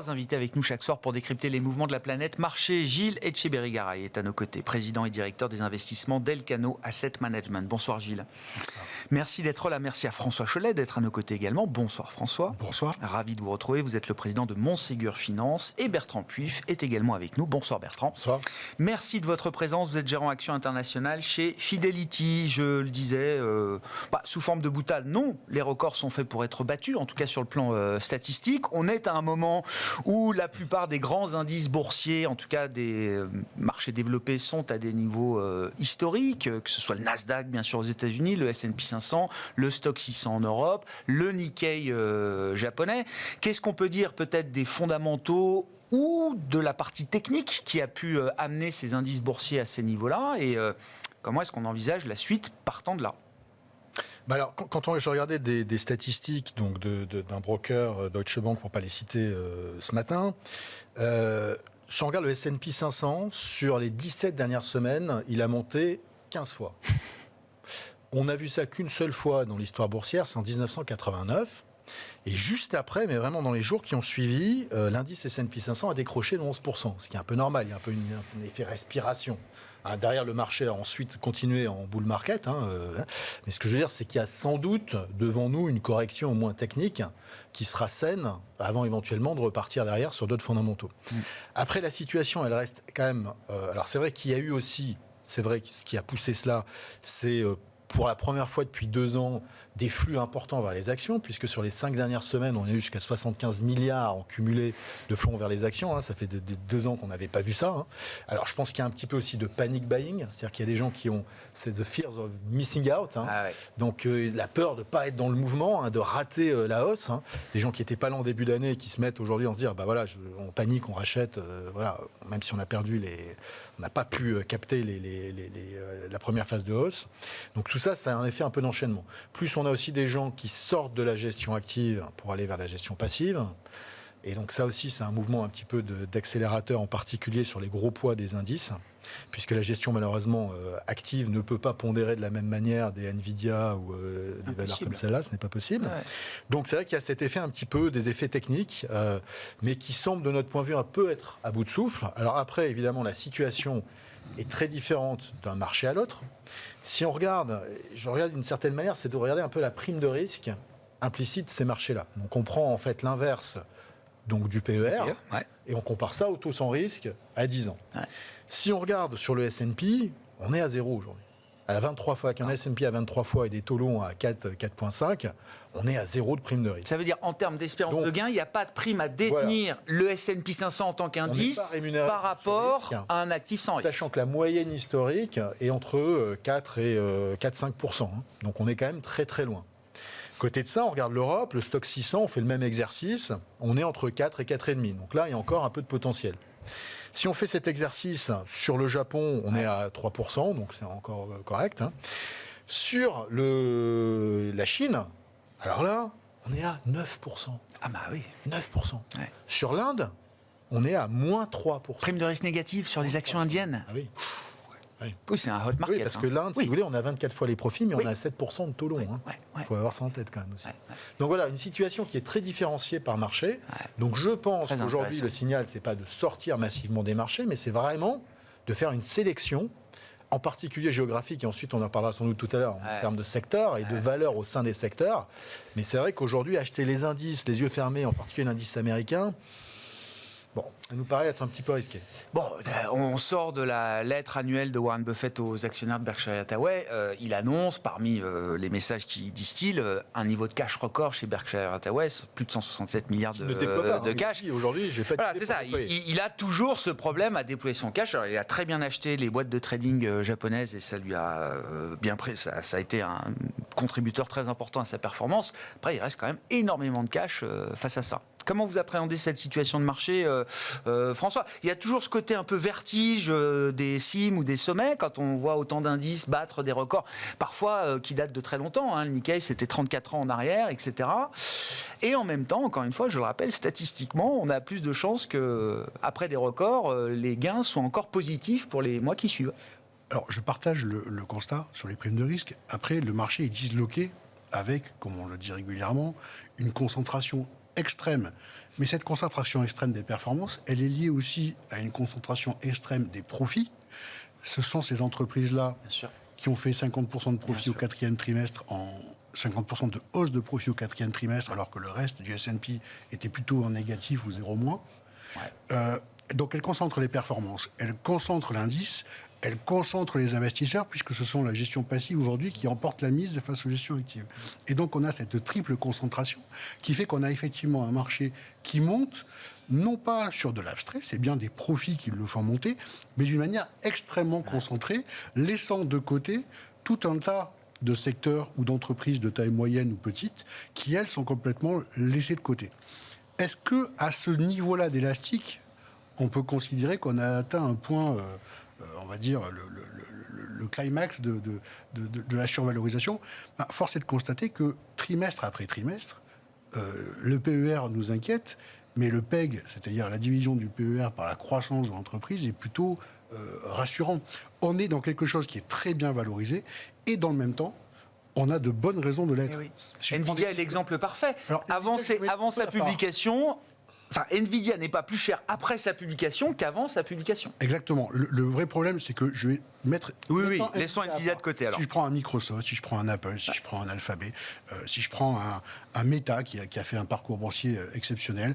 3 invités avec nous chaque soir pour décrypter les mouvements de la planète marché. Gilles Etcheberry-Garay est à nos côtés, président et directeur des investissements d'Elcano Asset Management. Bonsoir Gilles. Bonsoir. Merci d'être là. Merci à François Chollet d'être à nos côtés également. Bonsoir François. Bonsoir. Ravi de vous retrouver. Vous êtes le président de Montségur Finance et Bertrand Puif est également avec nous. Bonsoir Bertrand. Bonsoir. Merci de votre présence. Vous êtes gérant action internationale chez Fidelity. Je le disais, sous forme de boutade, non. Les records sont faits pour être battus, en tout cas sur le plan statistique. On est à un moment où la plupart des grands indices boursiers, en tout cas des marchés développés, sont à des niveaux historiques, que ce soit le Nasdaq, bien sûr, aux États-Unis, le S&P 500, le Stock 600 en Europe, le Nikkei japonais. Qu'est-ce qu'on peut dire peut-être des fondamentaux ou de la partie technique qui a pu amener ces indices boursiers à ces niveaux-là et comment est-ce qu'on envisage la suite partant de là? Alors, quand je regardais des statistiques donc d'un broker, Deutsche Bank, pour ne pas les citer ce matin, si on regarde le S&P 500, sur les 17 dernières semaines, il a monté 15 fois. On n'a vu ça qu'une seule fois dans l'histoire boursière, c'est en 1989. Et juste après, mais vraiment dans les jours qui ont suivi, l'indice S&P 500 a décroché de 11%, ce qui est un peu normal, il y a un peu un effet respiration. Derrière, le marché a ensuite continué en bull market. Mais ce que je veux dire, c'est qu'il y a sans doute devant nous une correction au moins technique qui sera saine avant éventuellement de repartir derrière sur d'autres fondamentaux. Après, la situation, elle reste quand même... alors c'est vrai qu'il y a eu aussi, c'est vrai que ce qui a poussé cela, c'est... pour la première fois depuis 2 ans, des flux importants vers les actions, puisque sur les 5 dernières semaines, on a eu jusqu'à 75 milliards en cumulé de flux vers les actions. Ça fait 2 ans qu'on n'avait pas vu ça. Alors, je pense qu'il y a un petit peu aussi de panic buying, c'est-à-dire qu'il y a des gens qui ont, c'est the fears of missing out. Donc, la peur de ne pas être dans le mouvement, de rater la hausse. Des gens qui n'étaient pas là en début d'année et qui se mettent aujourd'hui à se dire, on panique, on rachète, même si on a perdu on n'a pas pu capter la première phase de hausse. Donc, tout ça, ça a un effet un peu d'enchaînement. Plus on a aussi des gens qui sortent de la gestion active pour aller vers la gestion passive. Et donc ça aussi, c'est un mouvement un petit peu d'accélérateur, en particulier sur les gros poids des indices, puisque la gestion, malheureusement, active ne peut pas pondérer de la même manière des Nvidia ou des valeurs comme celle-là, ce n'est pas possible. Ouais. Donc c'est vrai qu'il y a cet effet un petit peu, des effets techniques, mais qui semblent, de notre point de vue, un peu être à bout de souffle. Alors après, évidemment, la situation est très différente d'un marché à l'autre. Si on regarde, je regarde d'une certaine manière, c'est de regarder un peu la prime de risque implicite de ces marchés-là. Donc on prend en fait l'inverse donc du PER, et on compare ça au taux sans risque à 10 ans. Ouais. Si on regarde sur le S&P, on est à 0 aujourd'hui. À 23 fois, avec un S&P à 23 fois et des taux longs à 4,5, on est à 0 de prime de risque. Ça veut dire, en termes d'espérance de gain, il n'y a pas de prime à détenir le S&P 500 en tant qu'indice par rapport à un actif sans risque. Sachant que la moyenne historique est entre 4 et 4-5%. Donc on est quand même très très loin. Côté de ça, on regarde l'Europe, le Stock 600, on fait le même exercice, on est entre 4 et 4,5. Donc là, il y a encore un peu de potentiel. Si on fait cet exercice sur le Japon, on est à 3%, donc c'est encore correct. Sur la Chine, alors là, on est à 9%. Ah bah oui. 9%. Ouais. Sur l'Inde, on est à moins 3%. Prime de risque négative sur les actions indiennes. Ah oui. Oui, c'est un hot market. Oui, parce que l'Inde, si vous voulez, on a 24 fois les profits, mais on a 7% de taux long. Il faut avoir ça en tête quand même aussi. Donc voilà, une situation qui est très différenciée par marché. Donc je pense qu'aujourd'hui, le signal, c'est pas de sortir massivement des marchés, mais c'est vraiment de faire une sélection, en particulier géographique, et ensuite on en parlera sans doute tout à l'heure en termes de secteurs et de valeurs au sein des secteurs. Mais c'est vrai qu'aujourd'hui, acheter les indices, les yeux fermés, en particulier l'indice américain, bon, ça nous paraît être un petit peu risqué. Bon, on sort de la lettre annuelle de Warren Buffett aux actionnaires de Berkshire Hathaway. Il annonce, parmi les messages qu'il distille, un niveau de cash record chez Berkshire Hathaway, plus de 167 milliards de cash. Aujourd'hui, j'ai pas. Voilà, c'est ça. Il a toujours ce problème à déployer son cash. Alors, il a très bien acheté les boîtes de trading japonaises et ça lui a bien pris. Ça a été un contributeur très important à sa performance. Après, il reste quand même énormément de cash face à ça. Comment vous appréhendez cette situation de marché, François? Il y a toujours ce côté un peu vertige des cimes ou des sommets quand on voit autant d'indices battre des records, parfois qui datent de très longtemps. Le Nikkei, c'était 34 ans en arrière, etc. Et en même temps, encore une fois, je le rappelle, statistiquement, on a plus de chances qu'après des records, les gains soient encore positifs pour les mois qui suivent. Alors, je partage le constat sur les primes de risque. Après, le marché est disloqué avec, comme on le dit régulièrement, une concentration extrême Mais cette concentration extrême des performances, elle est liée aussi à une concentration extrême des profits. Ce sont ces entreprises-là Bien sûr. qui ont fait 50% de profit au quatrième trimestre, 50% de hausse de profit au quatrième trimestre, alors que le reste du S&P était plutôt en négatif ou 0 moins. Ouais. Donc elle concentre les performances, elle concentre l'indice, elle concentre les investisseurs, puisque ce sont la gestion passive aujourd'hui qui emporte la mise face aux gestions actives. Et donc on a cette triple concentration qui fait qu'on a effectivement un marché qui monte, non pas sur de l'abstrait, c'est bien des profits qui le font monter, mais d'une manière extrêmement concentrée, laissant de côté tout un tas de secteurs ou d'entreprises de taille moyenne ou petite qui, elles, sont complètement laissées de côté. Est-ce qu'à ce niveau-là d'élastique, on peut considérer qu'on a atteint un point, on va dire, le climax de la survalorisation? Force est de constater que trimestre après trimestre, le PER nous inquiète, mais le PEG, c'est-à-dire la division du PER par la croissance de l'entreprise, est plutôt rassurant. On est dans quelque chose qui est très bien valorisé, et dans le même temps, on a de bonnes raisons de l'être. Oui. Nvidia est l'exemple parfait. Alors, avant sa publication... Enfin, Nvidia n'est pas plus cher après sa publication qu'avant sa publication. Exactement. Le vrai problème, c'est que je vais mettre... Oui, laissons Nvidia de côté alors. Si je prends un Microsoft, si je prends un Apple, si je prends un Alphabet, si je prends un Meta qui a fait un parcours boursier exceptionnel,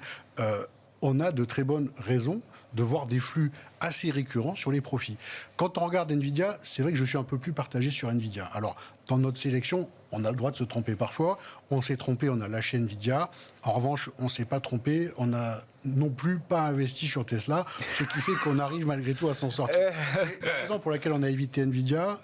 on a de très bonnes raisons de voir des flux assez récurrents sur les profits. Quand on regarde Nvidia, c'est vrai que je suis un peu plus partagé sur Nvidia. Alors, dans notre sélection, on a le droit de se tromper parfois. On s'est trompé, on a lâché Nvidia. En revanche, on ne s'est pas trompé, on n'a non plus pas investi sur Tesla, ce qui fait qu'on arrive malgré tout à s'en sortir. La raison pour laquelle on a évité Nvidia,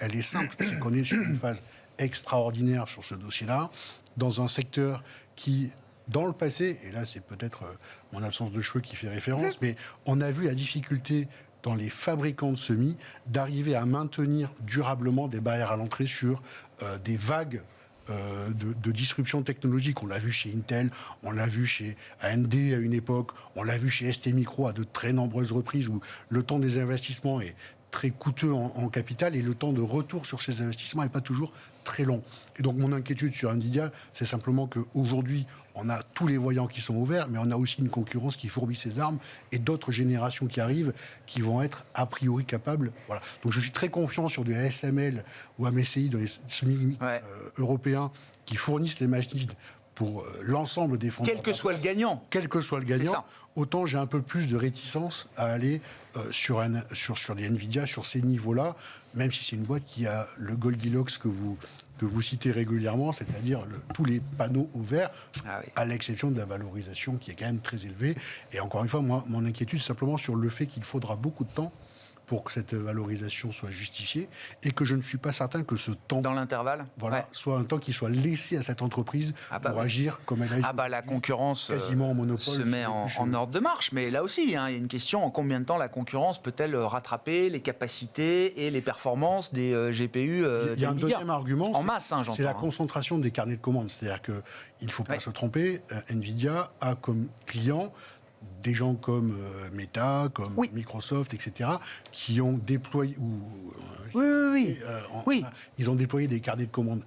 elle est simple, c'est qu'on est sur une phase extraordinaire sur ce dossier-là, dans un secteur qui... Dans le passé, et là c'est peut-être mon absence de cheveux qui fait référence, mais on a vu la difficulté dans les fabricants de semis d'arriver à maintenir durablement des barrières à l'entrée sur des vagues de disruption technologique. On l'a vu chez Intel, on l'a vu chez AMD à une époque, on l'a vu chez ST Micro à de très nombreuses reprises où le temps des investissements est très coûteux en capital et le temps de retour sur ces investissements n'est pas toujours très long. Et donc mon inquiétude sur Nvidia, c'est simplement qu'aujourd'hui, on a tous les voyants qui sont ouverts, mais on a aussi une concurrence qui fourbit ses armes et d'autres générations qui arrivent qui vont être a priori capables. Voilà. Donc je suis très confiant sur du ASML ou MSCI dans les semis européens qui fournissent les machines pour l'ensemble des fonds. Quel que soit le gagnant. Quel que soit le gagnant, autant j'ai un peu plus de réticence à aller sur des Nvidia, sur ces niveaux-là, même si c'est une boîte qui a le Goldilocks que vous citez régulièrement, c'est-à-dire tous les panneaux ouverts, à l'exception de la valorisation qui est quand même très élevée. Et encore une fois, moi, mon inquiétude, c'est simplement sur le fait qu'il faudra beaucoup de temps pour que cette valorisation soit justifiée et que je ne suis pas certain que ce temps... Dans l'intervalle soit un temps qui soit laissé à cette entreprise pour agir comme elle agit. La concurrence quasiment en monopole, se met en ordre de marche. Mais là aussi, il y a une question, en combien de temps la concurrence peut-elle rattraper les capacités et les performances des GPU Il y a un deuxième argument, en masse, j'entends. C'est la concentration des carnets de commandes. C'est-à-dire qu'il ne faut pas se tromper, Nvidia a comme client des gens comme Meta, comme Microsoft, etc., qui ont déployé... Ils ont déployé des carnets de commandes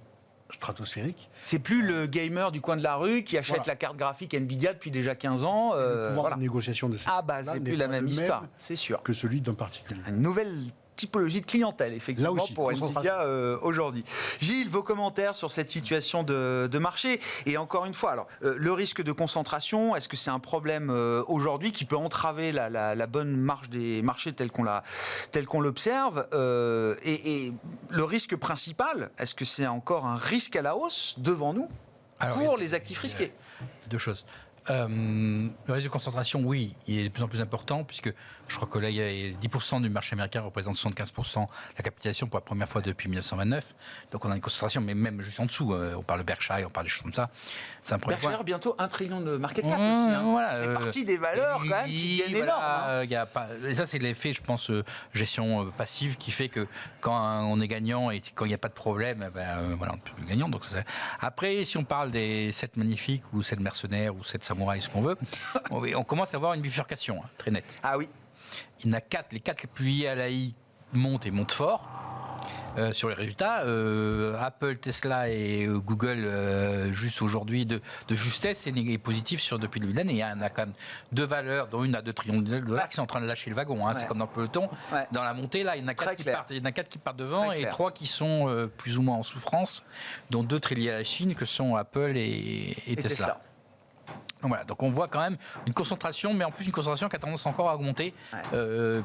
stratosphériques. C'est plus le gamer du coin de la rue qui achète la carte graphique Nvidia depuis déjà 15 ans. Le pouvoir de négociation de cette c'est plus la même histoire, c'est sûr. Que celui d'un particulier. Une nouvelle typologie de clientèle, effectivement, là aussi, pour Nvidia aujourd'hui. Gilles, vos commentaires sur cette situation de marché. Et encore une fois, alors, le risque de concentration, est-ce que c'est un problème aujourd'hui qui peut entraver la bonne marche des marchés tel qu'on l'observe et le risque principal, est-ce que c'est encore un risque à la hausse devant nous pour les actifs risqués? Deux choses. Le risque de concentration, oui, il est de plus en plus important, puisque je crois que là, il y a 10% du marché américain représente 75% de la capitalisation pour la première fois depuis 1929. Donc on a une concentration, mais même juste en dessous, on parle de Berkshire, on parle des choses comme ça. C'est un premier Berkshire, point. bientôt 1 trillion de market cap aussi. C'est partie des valeurs quand même qui gagnent énorme. Et ça, c'est l'effet, je pense, gestion passive qui fait que quand on est gagnant et quand il n'y a pas de problème, on est plus gagnant. Donc, après, si on parle des 7 magnifiques ou 7 mercenaires ou 7 samouraïs, ce qu'on veut, on commence à avoir une bifurcation très nette. Ah oui. Il y en a 4, les 4 les plus liés à l'AI montent et montent fort. sur les résultats. Apple, Tesla et Google, juste aujourd'hui, de justesse, est positif depuis le début de l'année. Il y en a quand même deux valeurs, dont une à 2 trillions de dollars, qui sont en train de lâcher le wagon. C'est comme dans le peloton. Dans la montée, là, il y en a 4 qui partent devant et 3 qui sont plus ou moins en souffrance, dont 2 très liés à la Chine, que sont Apple et Tesla. Voilà, donc on voit quand même une concentration, mais en plus une concentration qui a tendance encore à augmenter,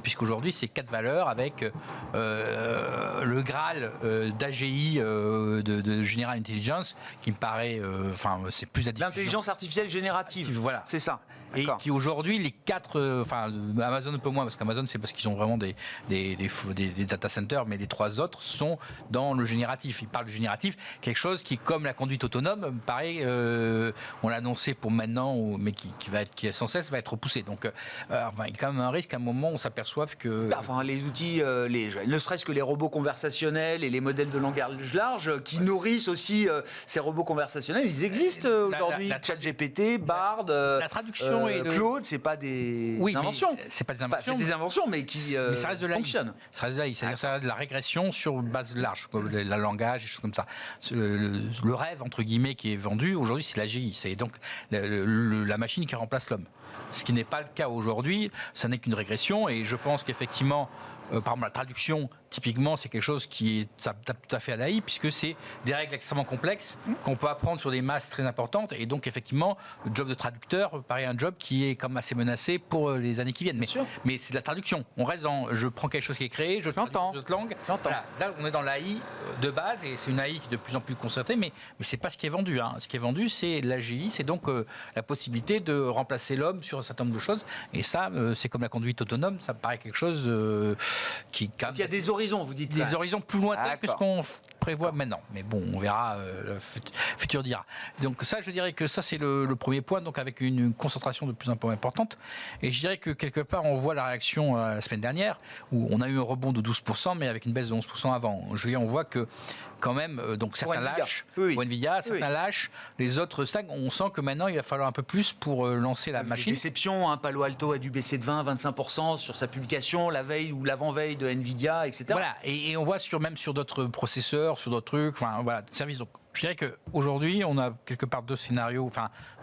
puisqu'aujourd'hui c'est 4 valeurs avec le Graal d'AGI de General Intelligence, qui me paraît, c'est plus la diffusion. L'intelligence artificielle générative, voilà. C'est ça. Et qui aujourd'hui, les 4, Amazon un peu moins, parce qu'Amazon c'est parce qu'ils ont vraiment des data centers, mais les 3 autres sont dans le génératif. Ils parlent du génératif, quelque chose qui, comme la conduite autonome, me paraît, on l'a annoncé pour maintenant, mais qui sans cesse va être repoussé. Donc il y a quand même un risque à un moment où on s'aperçoive que... les outils, ne serait-ce que les robots conversationnels et les modèles de langage large qui nourrissent aussi ces robots conversationnels, ils existent aujourd'hui. ChatGPT, Bard, la traduction Claude, c'est pas des inventions. C'est pas des inventions. C'est des inventions, mais qui ça reste de l'AI. fonctionnent. Ça reste de l'AI, c'est-à-dire ça reste de la régression sur base large, comme le langage, des choses comme ça. Le rêve, entre guillemets, qui est vendu aujourd'hui, c'est l'AGI. C'est donc la machine qui remplace l'homme. Ce qui n'est pas le cas aujourd'hui, ça n'est qu'une régression, et je pense qu'effectivement, par exemple, la traduction, typiquement, c'est quelque chose qui est tout à fait à l'AI, puisque c'est des règles extrêmement complexes qu'on peut apprendre sur des masses très importantes. Et donc, effectivement, le job de traducteur paraît un job qui est comme assez menacé pour les années qui viennent. Mais c'est de la traduction. On reste dans, je prends quelque chose qui est créé, je traduis dans d'autres langues. Voilà. Là, on est dans l'AI de base, et c'est une AI qui est de plus en plus concertée, mais c'est pas ce qui est vendu. Ce qui est vendu, c'est l'AGI, c'est donc la possibilité de remplacer l'homme sur un certain nombre de choses. Et ça, c'est comme la conduite autonome, ça me paraît quelque chose qui... Il y a des horizons, vous dites. Des horizons plus lointains que ce qu'on prévoit maintenant. Mais bon, on verra, le futur dira. Donc ça, je dirais que ça, c'est le premier point, donc avec une concentration de plus en plus importante. Et je dirais que quelque part, on voit la réaction la semaine dernière, où on a eu un rebond de 12%, mais avec une baisse de 11% avant. Je veux dire, on voit que quand même, donc certains lâchent, pour Nvidia, certains lâchent, les autres stagnent. On sent que maintenant, il va falloir un peu plus pour lancer la machine. Déception, Palo Alto a dû baisser de 20-25% sur sa publication la veille ou l'avant-veille de Nvidia, etc. Voilà, et on voit même sur d'autres processeurs, sur d'autres trucs, services. Donc, je dirais qu'aujourd'hui, on a quelque part deux scénarios,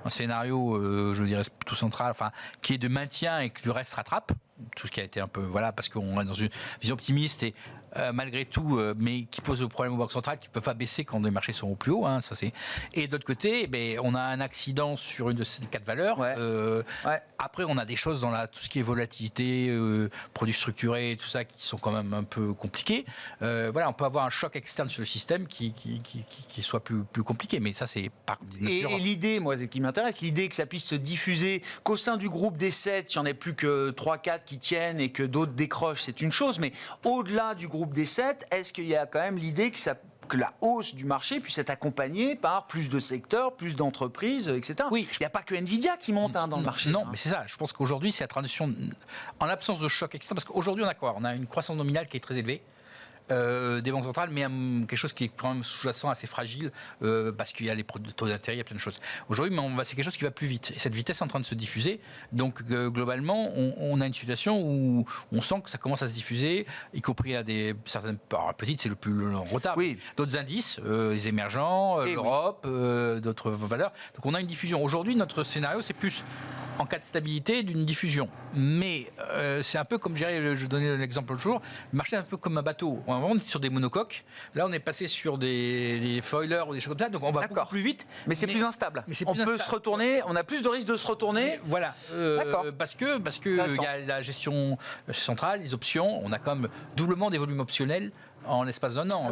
un scénario, je dirais, tout central, qui est de maintien et que le reste rattrape. Tout ce qui a été un peu, parce qu'on est dans une vision optimiste et malgré tout, mais qui pose le problème aux banques centrales qui ne peuvent pas baisser quand les marchés sont au plus haut. Et de l'autre côté, on a un accident sur une de ces 4 valeurs. Après, on a des choses dans tout ce qui est volatilité, produits structurés, tout ça, qui sont quand même un peu compliqués. On peut avoir un choc externe sur le système qui soit plus compliqué, mais ça, c'est par nature. Et l'idée, moi, qui m'intéresse, l'idée que ça puisse se diffuser, qu'au sein du groupe des 7, il n'y en ait plus que 3-4 qui tiennent et que d'autres décrochent, c'est une chose, mais au-delà du groupe des 7, est-ce qu'il y a quand même l'idée que la hausse du marché puisse être accompagnée par plus de secteurs, plus d'entreprises, etc. Oui. Il n'y a pas que Nvidia qui monte dans le marché. Non, mais c'est ça. Je pense qu'aujourd'hui, c'est la transition en l'absence de choc externe, parce qu'aujourd'hui, on a quoi ? On a une croissance nominale qui est très élevée. Des banques centrales, mais quelque chose qui est quand même sous-jacent, assez fragile, parce qu'il y a les taux d'intérêt, il y a plein de choses. Aujourd'hui, c'est quelque chose qui va plus vite. Et cette vitesse est en train de se diffuser. Donc, globalement, on a une situation où on sent que ça commence à se diffuser, y compris à certaines petites, c'est le plus long retard. Oui. D'autres indices, les émergents, l'Europe, d'autres valeurs. Donc, on a une diffusion. Aujourd'hui, notre scénario, c'est plus en cas de stabilité d'une diffusion. Mais c'est un peu comme, je donnais l'exemple l'autre jour, le marché est un peu comme un bateau. On est sur des monocoques. Là, on est passé sur des foilers ou des choses comme ça. Donc, on va beaucoup plus vite. Mais c'est plus instable. On peut se retourner. On a plus de risque de se retourner. Voilà. Parce que il y a la gestion centrale, les options. On a quand même doublement des volumes optionnels en l'espace d'un an.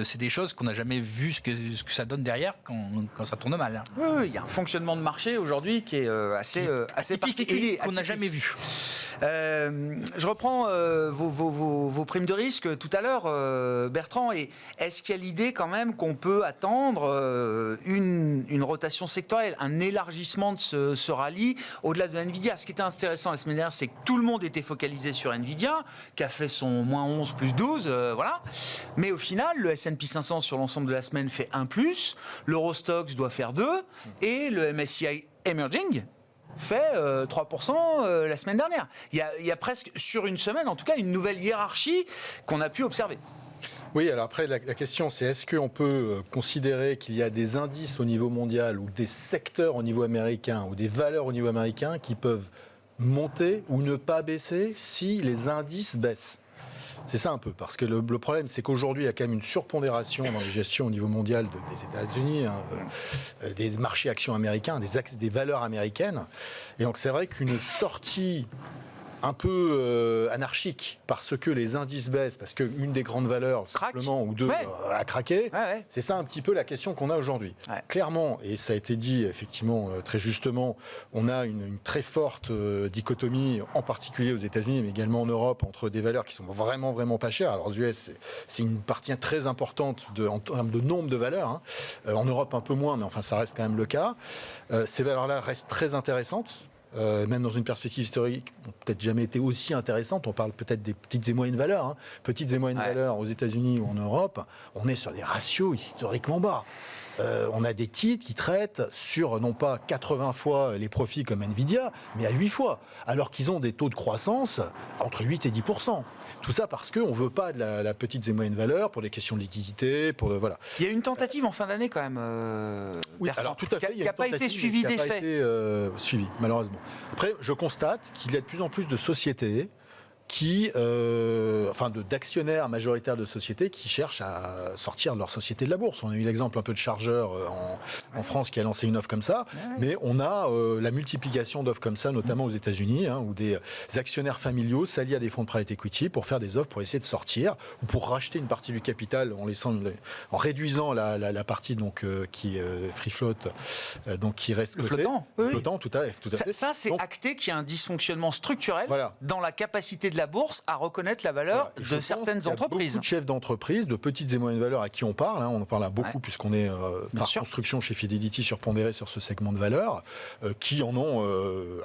C'est des choses qu'on n'a jamais vu ce que ça donne derrière quand ça tourne mal. Oui, il y a un fonctionnement de marché aujourd'hui qui est assez particulier. Qu'on n'a jamais vu. Je reprends vos primes de risque tout à l'heure, Bertrand. Et est-ce qu'il y a l'idée quand même qu'on peut attendre une rotation sectorielle, un élargissement de ce rallye au-delà de Nvidia ? Ce qui était intéressant la semaine dernière, c'est que tout le monde était focalisé sur Nvidia, qui a fait son moins 11 plus 12, voilà. Mais au final, le S&P 500 sur l'ensemble de la semaine fait 1+, l'Eurostoxx doit faire 2, et le MSCI Emerging fait 3% la semaine dernière. Il y a presque, sur une semaine en tout cas, une nouvelle hiérarchie qu'on a pu observer. Oui, alors après, la question, c'est est-ce qu'on peut considérer qu'il y a des indices au niveau mondial ou des secteurs au niveau américain ou des valeurs au niveau américain qui peuvent monter ou ne pas baisser si les indices baissent? C'est ça un peu, parce que le problème, c'est qu'aujourd'hui, il y a quand même une surpondération dans les gestions au niveau mondial des États-Unis, des marchés actions américains, des valeurs américaines. Et donc, c'est vrai qu'une sortie un peu anarchique parce que les indices baissent, parce qu'une des grandes valeurs, simplement, ou deux, a craqué. Ouais. C'est ça un petit peu la question qu'on a aujourd'hui. Ouais. Clairement, et ça a été dit effectivement très justement, on a une très forte dichotomie, en particulier aux États-Unis, mais également en Europe, entre des valeurs qui sont vraiment, vraiment pas chères. Alors aux US, c'est une partie très importante en termes de nombre de valeurs. Hein. En Europe, un peu moins, mais enfin, ça reste quand même le cas. Ces valeurs-là restent très intéressantes. Même dans une perspective historique, n'ont peut-être jamais été aussi intéressantes. On parle peut-être des petites et moyennes valeurs. Hein. Petites et moyennes valeurs aux États-Unis ou en Europe, on est sur des ratios historiquement bas. On a des titres qui traitent sur non pas 80 fois les profits comme Nvidia, mais à 8 fois, alors qu'ils ont des taux de croissance entre 8 et 10%. Tout ça parce qu'on ne veut pas de la petite et moyenne valeur pour des questions de liquidité. Voilà. Il y a eu une tentative en fin d'année quand même, oui, alors tout à fait, qui n'a pas été suivie des faits. Suivi, malheureusement. Après, je constate qu'il y a de plus en plus de sociétés d'actionnaires majoritaires de sociétés qui cherchent à sortir leur société de la bourse. On a eu l'exemple un peu de Chargeur en France qui a lancé une offre comme ça, mais on a la multiplication d'offres comme ça, notamment aux États-Unis, où des actionnaires familiaux s'allient à des fonds de private equity pour faire des offres pour essayer de sortir ou pour racheter une partie du capital en réduisant la partie qui free float, donc qui reste le flottant. Flottant, tout à fait. Ça, c'est acté qu'il y a un dysfonctionnement structurel dans la capacité de la bourse à reconnaître la valeur de certaines entreprises. Il y a beaucoup de chefs d'entreprise, de petites et moyennes valeurs à qui on parle. On en parle beaucoup puisqu'on est par construction chez Fidelity surpondéré sur ce segment de valeur, qui en ont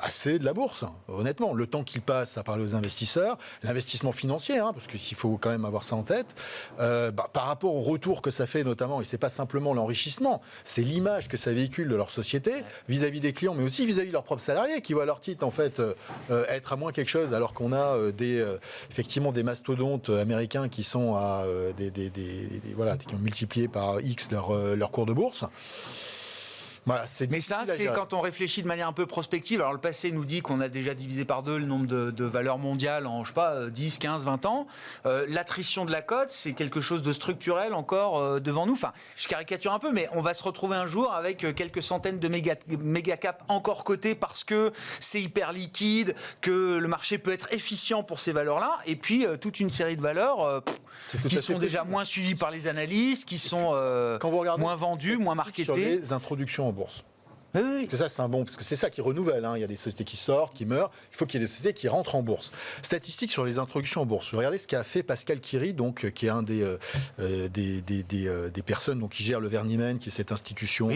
assez de la bourse. Honnêtement, le temps qu'il passe à parler aux investisseurs, l'investissement financier, parce qu'il faut quand même avoir ça en tête, par rapport au retour que ça fait notamment, et c'est pas simplement l'enrichissement, c'est l'image que ça véhicule de leur société vis-à-vis des clients, mais aussi vis-à-vis de leurs propres salariés qui voient leur titre en fait être à moins quelque chose, alors qu'on a effectivement des mastodontes américains qui sont à qui ont multiplié par X leur cours de bourse. Voilà, mais ça, c'est quand on réfléchit de manière un peu prospective. Alors, le passé nous dit qu'on a déjà divisé par 2 le nombre de valeurs mondiales en, 10, 15, 20 ans. L'attrition de la cote, c'est quelque chose de structurel encore devant nous. Enfin, je caricature un peu, mais on va se retrouver un jour avec quelques centaines de méga caps encore cotés parce que c'est hyper liquide, que le marché peut être efficient pour ces valeurs-là. Et puis, toute une série de valeurs qui sont déjà moins suivies par les analystes, qui sont moins vendues, moins marketées. Sur les introductions en bourse. Oui. Parce que ça, c'est parce que c'est ça qui renouvelle. Il y a des sociétés qui sortent, qui meurent. Il faut qu'il y ait des sociétés qui rentrent en bourse. Statistiques sur les introductions en bourse. Regardez ce qu'a fait Pascal Quiry, qui est un des personnes qui gèrent le Vernimen, qui est cette institution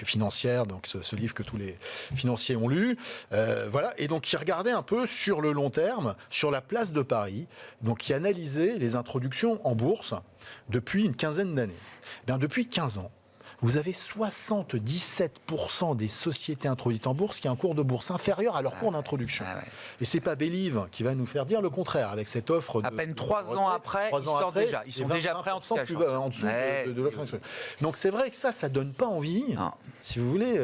financière, ce livre que tous les financiers ont lu. Et donc qui regardait un peu sur le long terme, sur la place de Paris, qui analysait les introductions en bourse depuis une quinzaine d'années. Depuis 15 ans, vous avez 77% des sociétés introduites en bourse qui ont un cours de bourse inférieur à leur cours d'introduction. Et c'est pas Believe qui va nous faire dire le contraire avec cette offre. À peine 3 ans après, ils sortent déjà. Ils sont déjà prêts en tout cas. En dessous de l'offre. Donc c'est vrai que ça donne pas envie. Si vous voulez,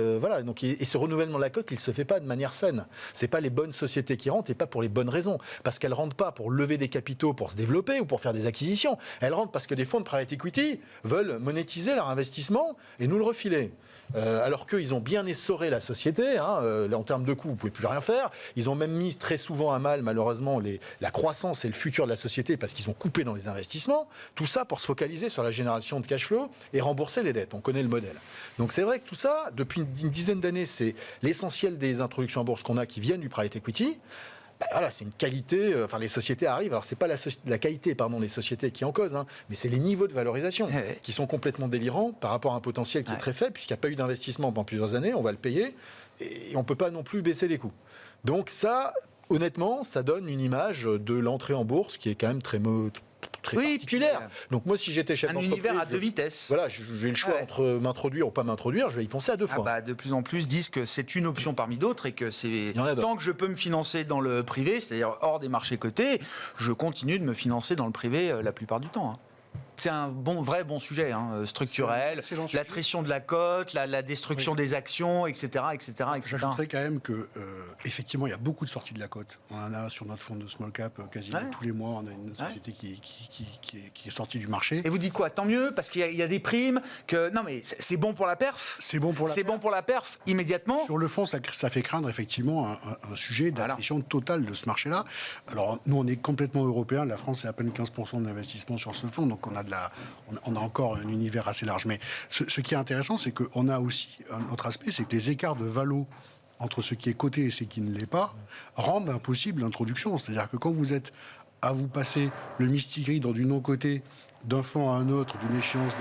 Donc, et ce renouvellement de la cote, il se fait pas de manière saine. C'est pas les bonnes sociétés qui rentrent et pas pour les bonnes raisons. Parce qu'elles rentrent pas pour lever des capitaux, pour se développer ou pour faire des acquisitions. Elles rentrent parce que des fonds de private equity veulent monétiser leur investissement et nous le refiler. Alors qu'ils ont bien essoré la société, en termes de coûts, vous ne pouvez plus rien faire. Ils ont même mis très souvent à mal, malheureusement, la croissance et le futur de la société parce qu'ils ont coupé dans les investissements. Tout ça pour se focaliser sur la génération de cash flow et rembourser les dettes. On connaît le modèle. Donc c'est vrai que tout ça, depuis une dizaine d'années, c'est l'essentiel des introductions en bourse qu'on a qui viennent du private equity. C'est une qualité, les sociétés arrivent, alors c'est pas la qualité des sociétés qui est en cause, mais c'est les niveaux de valorisation qui sont complètement délirants par rapport à un potentiel qui est très faible, puisqu'il n'y a pas eu d'investissement pendant plusieurs années, on va le payer, et on ne peut pas non plus baisser les coûts. Donc ça, honnêtement, ça donne une image de l'entrée en bourse qui est quand même très particulière. Donc moi, si j'étais chef d'entreprise... Un univers à 2 vitesses. Voilà, j'ai le choix entre m'introduire ou pas m'introduire, je vais y penser à 2 fois. De plus en plus disent que c'est une option parmi d'autres et que c'est tant que je peux me financer dans le privé, c'est-à-dire hors des marchés cotés, je continue de me financer dans le privé la plupart du temps. C'est un vrai bon sujet structurel, C'est un excellent sujet. l'attrition de la cote, la destruction des actions, etc. J'ajouterais quand même que effectivement il y a beaucoup de sorties de la cote. On en a sur notre fonds de small cap quasiment tous les mois. On a une société qui est sortie du marché. Et vous dites quoi? Tant mieux, parce qu'il y a des primes, que non mais c'est bon pour la perf. C'est bon pour la perf immédiatement. Sur le fond, ça fait craindre effectivement un sujet d'attrition totale de ce marché-là. Alors nous, on est complètement européen. La France, c'est à peine 15% de l'investissement sur ce fonds, donc on a encore un univers assez large. Mais ce qui est intéressant, c'est qu'on a aussi un autre aspect, c'est que les écarts de valo entre ce qui est coté et ce qui ne l'est pas rendent impossible l'introduction. C'est-à-dire que quand vous êtes à vous passer le mistigris dans du non-coté d'un fonds à un autre, d'une échéance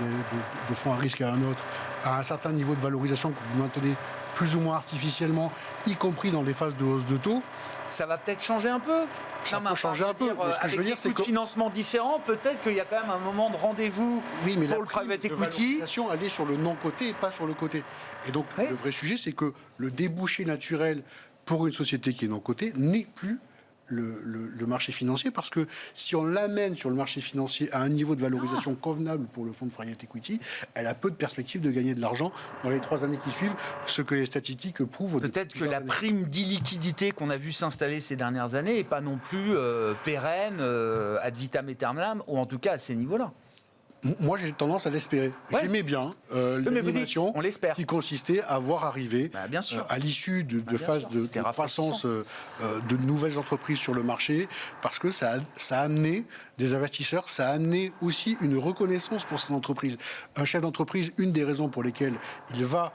de fonds à risque à un autre, à un certain niveau de valorisation que vous maintenez plus ou moins artificiellement, y compris dans les phases de hausse de taux, ça va peut-être changer un peu. Ça peut changer un peu. Mais ce que je veux dire, c'est que financement différent, peut-être qu'il y a quand même un moment de rendez-vous pour le private equity. La valorisation, elle est sur le non-coté et pas sur le côté. Et donc, le vrai sujet, c'est que le débouché naturel pour une société qui est non-cotée n'est plus le marché financier, parce que si on l'amène sur le marché financier à un niveau de valorisation convenable pour le fonds de private equity, elle a peu de perspectives de gagner de l'argent dans les 3 années qui suivent, ce que les statistiques prouvent. Peut-être que la prime d'illiquidité qu'on a vu s'installer ces dernières années n'est pas non plus pérenne, ad vitam aeternam, ou en tout cas à ces niveaux-là. Moi, j'ai tendance à l'espérer. J'aimais bien l'animation qui consistait à voir arriver, à l'issue de phases de croissance de nouvelles entreprises sur le marché, parce que ça a amené des investisseurs, ça a amené aussi une reconnaissance pour ces entreprises. Un chef d'entreprise, une des raisons pour lesquelles il va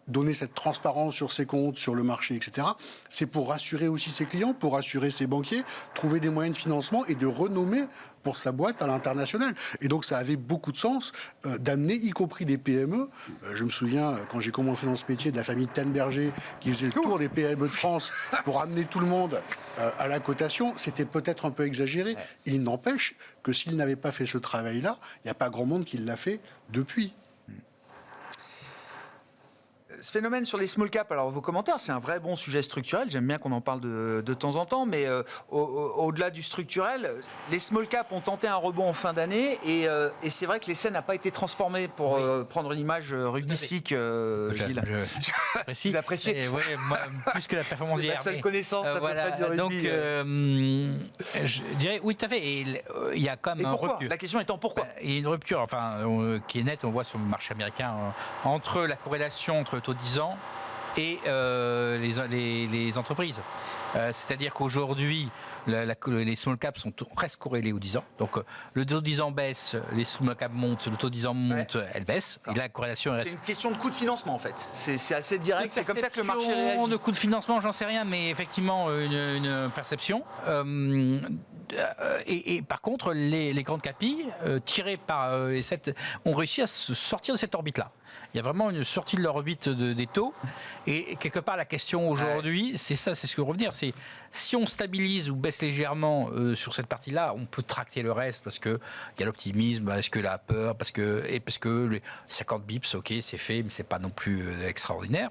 donner cette transparence sur ses comptes, sur le marché, etc., c'est pour rassurer aussi ses clients, pour rassurer ses banquiers, trouver des moyens de financement et de renommer pour sa boîte à l'international. Et donc ça avait beaucoup de sens d'amener, y compris des PME. Je me souviens, quand j'ai commencé dans ce métier, de la famille Tenberger, qui faisait le tour des PME de France pour amener tout le monde à la cotation. C'était peut-être un peu exagéré. Il n'empêche que s'il n'avait pas fait ce travail-là, il n'y a pas grand monde qui l'a fait depuis. Ce phénomène sur les small caps, alors vos commentaires, c'est un vrai bon sujet structurel. J'aime bien qu'on en parle de temps en temps, mais au-delà du structurel, les small caps ont tenté un rebond en fin d'année et c'est vrai que l'essai n'a pas été transformé pour prendre une image rugbystique. Gilles. Vous appréciez moi, plus que la performance d'hier. C'est la seule connaissance à peu près du rugby. Donc, je dirais oui, tout à fait. Et il y a quand même un rupture. La question étant pourquoi Il y a une rupture, qui est nette. On voit sur le marché américain entre la corrélation entre le taux 10 ans et les entreprises. C'est-à-dire qu'aujourd'hui, les small caps sont presque corrélés aux 10 ans. Donc le taux 10 ans baisse, les small caps montent, le taux 10 ans monte, elle baisse. Et la corrélation reste. C'est une question de coût de financement en fait. C'est assez direct, c'est comme ça que le marché réagit. De coût de financement, j'en sais rien, mais effectivement une perception. Et par contre, les grandes capilles, tirées par les 7, ont réussi à se sortir de cette orbite-là. Il y a vraiment une sortie de l'orbite des taux. Et quelque part, la question aujourd'hui, c'est ça, c'est ce que revenir. C'est si on stabilise ou baisse légèrement sur cette partie-là, on peut tracter le reste parce qu'il y a l'optimisme, parce que la peur, parce que les 50 bips, ok, c'est fait, mais c'est pas non plus extraordinaire.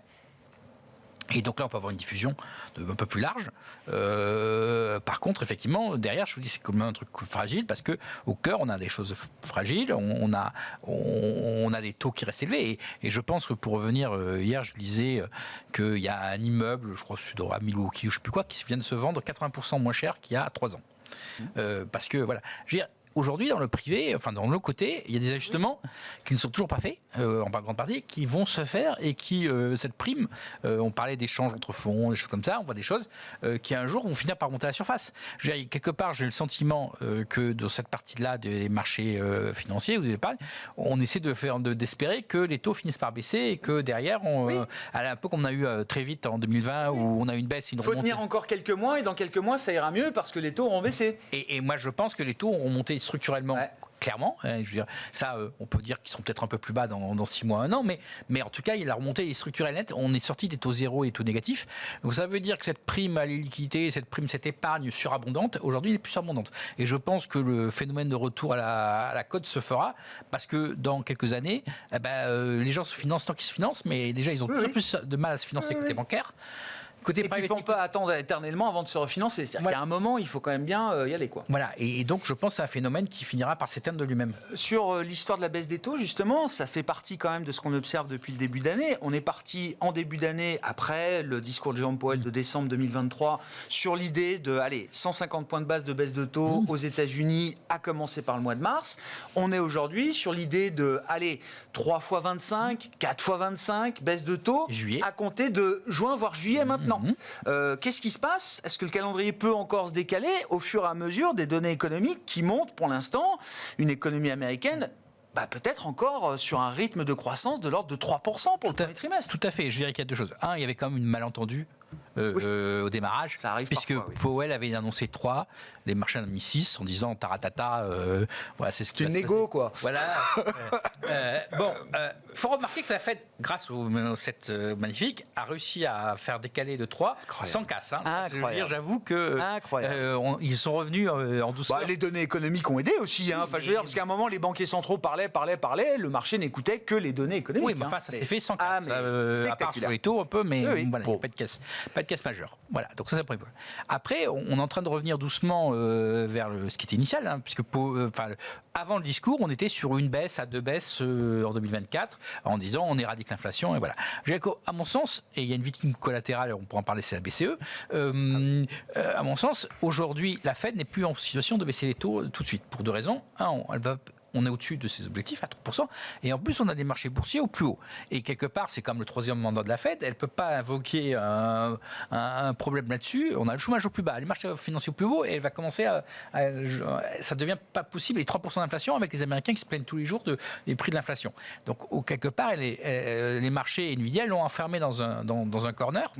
Et donc là, on peut avoir une diffusion un peu plus large. Par contre, effectivement, derrière, je vous dis, c'est comme un truc fragile parce que au cœur, on a des choses fragiles. On a des taux qui restent élevés. Et je pense que pour revenir, hier, je lisais qu'il y a un immeuble, je crois, à Milwaukee, ou je sais plus quoi, qui vient de se vendre 80% moins cher qu'il y a 3 ans. Parce que voilà, je veux dire. Aujourd'hui, dans le privé, dans le côté, il y a des ajustements qui ne sont toujours pas faits, en grande partie, qui vont se faire et qui, cette prime, on parlait d'échanges entre fonds, des choses comme ça, on voit des choses qui un jour vont finir par monter à la surface. Je veux dire, quelque part, j'ai le sentiment que dans cette partie-là des marchés financiers ou des épargnes, on essaie d'espérer que les taux finissent par baisser et que derrière, un peu comme on a eu très vite en 2020 où on a eu une baisse, une remontée. Il faut tenir encore quelques mois et dans quelques mois, ça ira mieux parce que les taux auront baissé. Et moi, je pense que les taux auront monté structurellement, clairement. Je veux dire, ça, on peut dire qu'ils seront peut-être un peu plus bas dans 6 mois, 1 an, mais en tout cas, la remontée est structurelle nette. On est sorti des taux zéro et taux négatifs. Donc ça veut dire que cette prime à l'illiquidité, cette épargne surabondante, aujourd'hui, elle est plus abondante. Et je pense que le phénomène de retour à la cote se fera parce que dans quelques années, les gens se financent tant qu'ils se financent, mais déjà, ils ont de plus en plus de mal à se financer côté bancaire. Côté Et puis private on peut attendre éternellement avant de se refinancer. C'est-à-dire Voilà. qu'à un moment, il faut quand même bien y aller, quoi. Voilà, et donc je pense que c'est un phénomène qui finira par s'éteindre de lui-même. Sur l'histoire de la baisse des taux, justement, ça fait partie quand même de ce qu'on observe depuis le début d'année. On est parti en début d'année, après le discours de Jérôme Powell de décembre 2023, sur l'idée de 150 points de base de baisse de taux aux États-Unis, à commencer par le mois de mars. On est aujourd'hui sur l'idée de 3 fois 25, 4 fois 25, baisse de taux, Juillet. à compter de juin, voire juillet maintenant. Qu'est-ce qui se passe? Est-ce que le calendrier peut encore se décaler au fur et à mesure des données économiques qui montrent pour l'instant une économie américaine peut-être encore sur un rythme de croissance de l'ordre de 3% pour le premier trimestre? Tout à fait, je dirais qu'il y a deux choses. Un, il y avait quand même une malentendu au démarrage, Ça arrive puisque parfois, oui. Powell avait annoncé 3, les marchés en ont mis 6 en disant taratata, voilà, c'est ce qui C'est va une se négo, passer. quoi. Voilà. Il faut remarquer que la Fed, grâce au cette magnifique, a réussi à faire décaler de 3 sans casse. Je veux dire, j'avoue que ils sont revenus en douceur. Les données économiques ont aidé aussi. Enfin, je veux dire, parce qu'à un moment, les banquiers centraux parlaient, le marché n'écoutait que les données économiques. Oui, mais enfin, ça s'est fait sans casse. À part spectaculaire. sur les taux un peu, mais Oui. voilà, pas de casse. Pas de casse majeure. Voilà, donc ça, c'est le premier point. Après, on est en train de revenir doucement vers ce qui était initial, puisque avant le discours, on était sur une baisse à 2 baisses en 2024, en disant on éradique l'inflation, et voilà. Je dirais qu'à mon sens, et il y a une victime collatérale, on pourra en parler, c'est la BCE, à mon sens, aujourd'hui, la Fed n'est plus en situation de baisser les taux tout de suite, pour 2 raisons. On est au-dessus de ses objectifs à 3%, et en plus on a des marchés boursiers au plus haut. Et quelque part, c'est comme le 3e mandat de la Fed, elle ne peut pas invoquer un problème là-dessus. On a le chômage au plus bas, les marchés financiers au plus haut, et elle va commencer ça ne devient pas possible, les 3% d'inflation avec les Américains qui se plaignent tous les jours des prix de l'inflation. Donc quelque part, les marchés Nvidia l'ont enfermé dans un corner,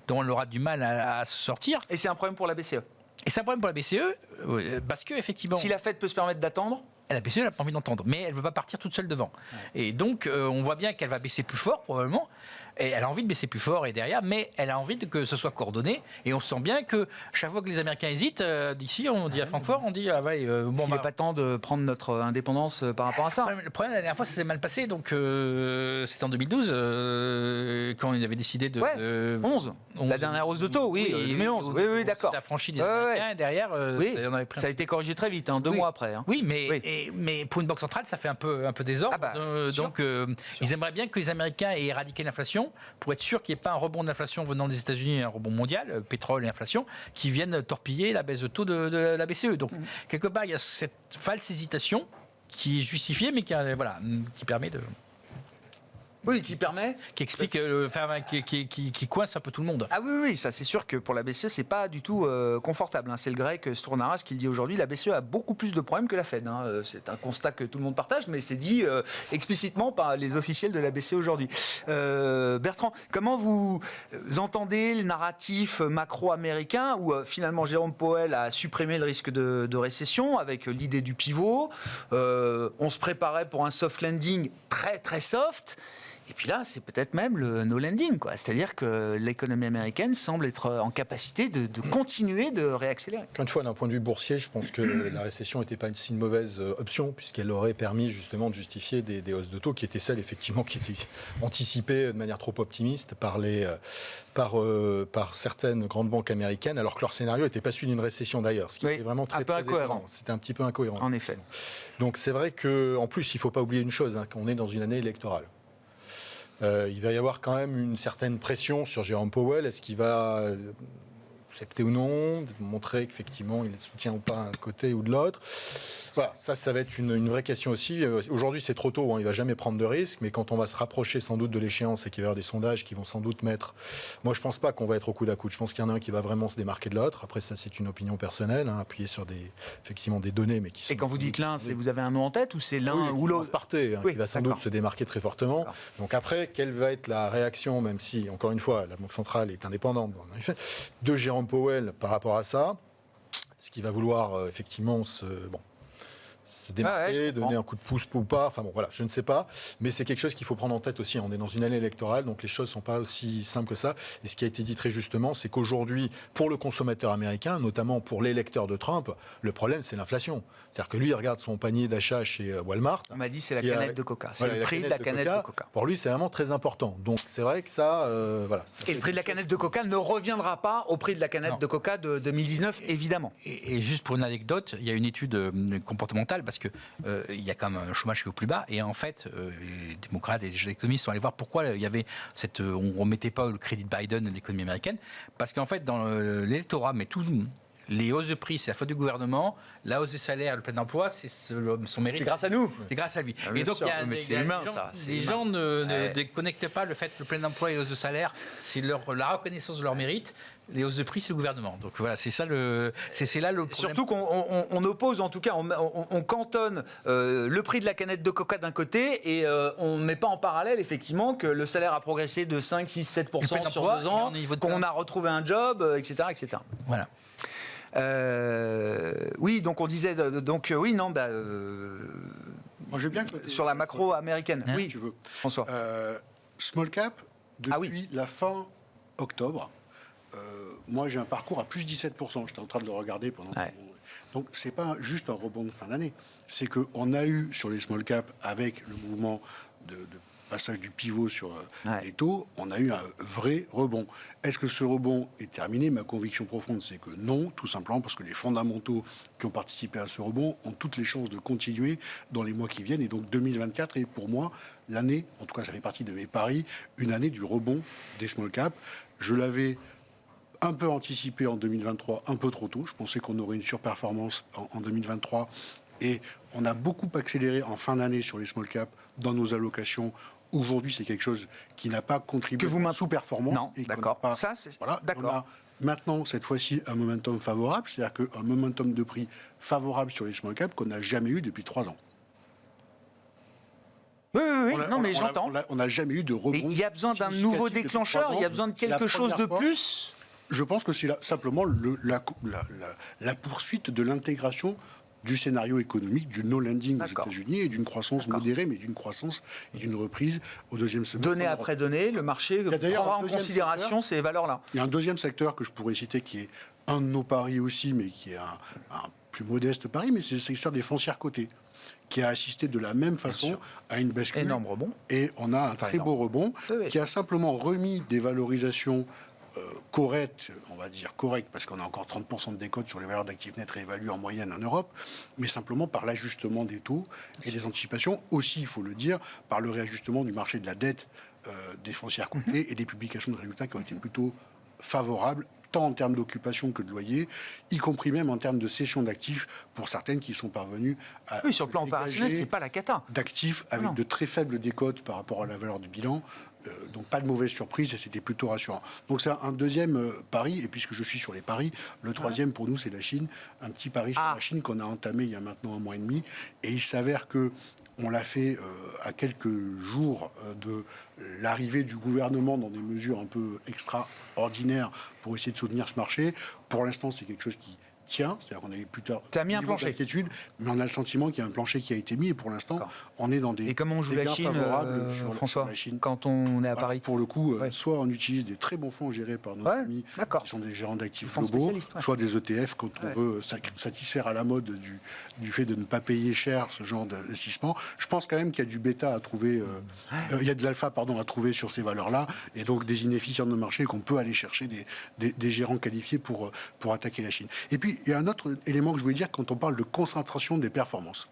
dont elle aura du mal à se sortir. Et c'est un problème pour la BCE. Et c'est un problème pour la BCE, parce que effectivement... Si la Fed peut se permettre d'attendre, la BCE n'a pas envie d'entendre, mais elle ne veut pas partir toute seule devant. Et donc, on voit bien qu'elle va baisser plus fort, probablement. Et elle a envie de baisser plus fort et derrière, mais elle a envie que ce soit coordonné. Et on sent bien que chaque fois que les Américains hésitent, d'ici, on dit à Francfort, on dit il n'est pas temps de prendre notre indépendance par rapport à ça. Le problème, la dernière fois, ça s'est mal passé. Donc, c'était en 2012, quand il avait décidé de... 11. La dernière hausse de taux, oui, 2011. Oui, d'accord. La franchise des Américains, derrière, on avait pris ça a été corrigé très vite, 2 mois après. Oui, mais pour une banque centrale, ça fait un peu désordre. Donc, ils aimeraient bien que les Américains aient éradiqué l'inflation pour être sûr qu'il n'y ait pas un rebond de l'inflation venant des États-Unis, un rebond mondial, pétrole et inflation, qui viennent torpiller la baisse de taux de la BCE. Donc, quelque part, il y a cette false hésitation qui est justifiée, mais qui permet de... Oui, qui permet. Qui explique, qui coince un peu tout le monde. Ah oui, ça c'est sûr que pour la BCE, c'est pas du tout confortable. C'est le grec Stronaras qui le dit aujourd'hui. La BCE a beaucoup plus de problèmes que la Fed. C'est un constat que tout le monde partage, mais c'est dit explicitement par les officiels de la BCE aujourd'hui. Bertrand, comment vous entendez le narratif macro-américain où finalement Jérôme Powell a supprimé le risque de récession avec l'idée du pivot. On se préparait pour un soft landing très très soft. Et puis là, c'est peut-être même le no landing, quoi. C'est-à-dire que l'économie américaine semble être en capacité de continuer de réaccélérer. Encore une fois, d'un point de vue boursier, je pense que la récession n'était pas une mauvaise option, puisqu'elle aurait permis justement de justifier des hausses de taux qui étaient celles, effectivement, qui étaient anticipées de manière trop optimiste par certaines grandes banques américaines, alors que leur scénario n'était pas celui d'une récession d'ailleurs, ce qui était vraiment très incohérent. C'était un petit peu incohérent. En effet. Donc c'est vrai qu'en plus, il ne faut pas oublier une chose, qu'on est dans une année électorale. Il va y avoir quand même une certaine pression sur Jérôme Powell. Est-ce qu'il va accepter ou non, montrer qu'effectivement il soutient ou pas un côté ou de l'autre? Voilà, ça va être une vraie question aussi. Aujourd'hui, c'est trop tôt, il ne va jamais prendre de risques, mais quand on va se rapprocher sans doute de l'échéance et qu'il va y avoir des sondages qui vont sans doute mettre... Moi, je ne pense pas qu'on va être au coude à coude. Je pense qu'il y en a un qui va vraiment se démarquer de l'autre. Après, ça, c'est une opinion personnelle, appuyée sur effectivement des données, mais qui sont... Et quand vous dites l'un, vous avez un nom en tête ou c'est l'un ou l'autre? Qui va sans doute se démarquer très fortement. Donc après, quelle va être la réaction, même si, encore une fois, la Banque centrale est indépendante, de Jérôme Powell par rapport à ça? Ce qui va vouloir, effectivement, se démarquer, je comprends. donner un coup de pouce ou pas. Enfin bon, voilà, je ne sais pas. Mais c'est quelque chose qu'il faut prendre en tête aussi. On est dans une année électorale, donc les choses ne sont pas aussi simples que ça. Et ce qui a été dit très justement, c'est qu'aujourd'hui, pour le consommateur américain, notamment pour l'électeur de Trump, le problème, c'est l'inflation. C'est-à-dire que lui, il regarde son panier d'achat chez Walmart. On m'a dit c'est la qui a- canette de Coca. C'est voilà, le prix de la canette de Coca. Pour lui, c'est vraiment très important. Donc c'est vrai que ça, voilà. ça Et fait le prix de la quelque chose. canette de Coca ne reviendra pas au prix de la canette Non. de Coca de 2019, évidemment. Et juste pour une anecdote, il y a une étude comportementale parce que il y a quand même un chômage qui est au plus bas et en fait, les démocrates et les économistes sont allés voir pourquoi il y avait on remettait pas le crédit de Biden de l'économie américaine parce qu'en fait dans l'électorat, mais tout les hausses de prix, c'est la faute du gouvernement. La hausse des salaires, le plein emploi, c'est son mérite. C'est grâce à nous. C'est grâce à lui. Ah, bien et donc, sûr. il y a, Mais c'est humain, ça. C'est les humain. gens ne Ouais. déconnectent pas le fait que le plein emploi et la hausse de salaire, c'est la reconnaissance de leur mérite. Les hausses de prix, c'est le gouvernement. Donc voilà, c'est ça c'est là le problème. Surtout qu'on oppose, en tout cas, on cantonne le prix de la canette de Coca d'un côté et on ne met pas en parallèle, effectivement, que le salaire a progressé de 5, 6, 7% Et plein sur emploi, 2 et ans, on est niveau de qu'on plein. a retrouvé un job, etc. etc. Voilà. Oui, donc on disait, oui, non, Moi, je veux bien que sur la macro américaine. Hein, Oui, si tu veux. François. Small cap, depuis Ah oui. la fin octobre, moi j'ai un parcours à plus 17%. J'étais en train de le regarder pendant. Ouais. Donc c'est pas juste un rebond de fin d'année. C'est qu'on a eu sur les small cap, avec le mouvement de passage du pivot sur Ouais. les taux, on a eu un vrai rebond. Est-ce que ce rebond est terminé? Ma conviction profonde, c'est que non, tout simplement parce que les fondamentaux qui ont participé à ce rebond ont toutes les chances de continuer dans les mois qui viennent. Et donc 2024 est pour moi l'année, en tout cas ça fait partie de mes paris, une année du rebond des small cap. Je l'avais un peu anticipé en 2023, un peu trop tôt. Je pensais qu'on aurait une surperformance en 2023 et on a beaucoup accéléré en fin d'année sur les small cap dans nos allocations. Aujourd'hui, c'est quelque chose qui n'a pas contribué Que vous à la maintenez. sous-performance. Non, et qu'on n'a d'accord. pas- Ça, c'est- voilà, d'accord. on a maintenant, cette fois-ci, un momentum favorable, c'est-à-dire qu'un momentum de prix favorable sur les small cap qu'on n'a jamais eu depuis 3 ans. Oui, On a- non, on mais a- j'entends. On n'a jamais eu de rebond. Mais il y a besoin d'un nouveau significatif depuis déclencheur, 3 ans. il y a besoin de C'est la quelque chose de première fois. plus. Je pense que c'est simplement la poursuite de l'intégration du scénario économique, du no-landing aux D'accord. États-Unis et d'une croissance D'accord. modérée, mais d'une croissance et d'une reprise au deuxième semestre. Donnée après donnée, le marché y a d'ailleurs prendra un en deuxième considération ces valeurs-là. Il y a un deuxième secteur que je pourrais citer qui est un de nos paris aussi, mais qui est un plus modeste pari, mais c'est le secteur des foncières cotées, qui a assisté de la même façon sûr. à une bascule. Énorme rebond. Et on a un très énorme. beau rebond Oui, oui. qui a simplement remis des valorisations correctes, on va dire correctes, parce qu'on a encore 30% de décote sur les valeurs d'actifs nets réévaluées en moyenne en Europe, mais simplement par l'ajustement des taux et des anticipations, aussi, il faut le dire, par le réajustement du marché de la dette des foncières cotées et des publications de résultats qui ont été plutôt favorables, tant en termes d'occupation que de loyer, y compris même en termes de cession d'actifs pour certaines qui sont parvenues à Oui, sur le plan se opérationnel, dégager c'est pas la cata. d'actifs avec Non. de très faibles décotes par rapport à la valeur du bilan. Donc pas de mauvaise surprise et c'était plutôt rassurant. Donc c'est un deuxième pari, et puisque je suis sur les paris, le troisième pour nous c'est la Chine, un petit pari sur Ah. la Chine qu'on a entamé il y a maintenant 1 mois et demi, et il s'avère que on l'a fait à quelques jours de l'arrivée du gouvernement dans des mesures un peu extraordinaires pour essayer de soutenir ce marché. Pour l'instant c'est quelque chose qui tient, c'est-à-dire qu'on a eu plus tard T'as mis un niveau plancher. d'inquiétude, mais on a le sentiment qu'il y a un plancher qui a été mis, et pour l'instant D'accord. on est dans des Et comment on joue des la gains Chine, favorables sur François, la Chine. quand on est à Alors, Paris? pour le coup, Ouais. soit on utilise des très bons fonds gérés par nos Ouais, amis, d'accord. qui sont des gérants d'actifs Des fonds globaux, spécialistes, ouais. soit des ETF quand on Ouais. veut satisfaire à la mode du fait de ne pas payer cher ce genre d'investissement. Je pense quand même qu'il y a du bêta à trouver, il y a de l'alpha pardon à trouver sur ces valeurs-là, et donc des inefficients de marché qu'on peut aller chercher des gérants qualifiés pour attaquer la Chine. Et puis il y a un autre élément que je voulais dire quand on parle de concentration des performances.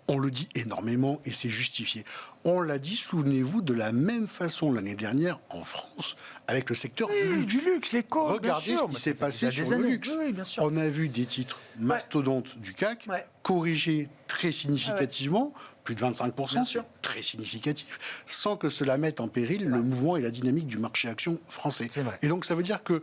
On le dit énormément et c'est justifié. On l'a dit, souvenez-vous, de la même façon l'année dernière en France avec le secteur du luxe. Du luxe, l'éco, bien Regardez sûr. ce qui s'est passé sur le luxe. Oui, bien sûr. On a vu des titres mastodontes du CAC Ouais. corrigés très significativement, plus de 25%, Bien sûr. c'est très significatif, sans que cela mette en péril le mouvement et la dynamique du marché action français. C'est vrai. Et donc ça veut dire que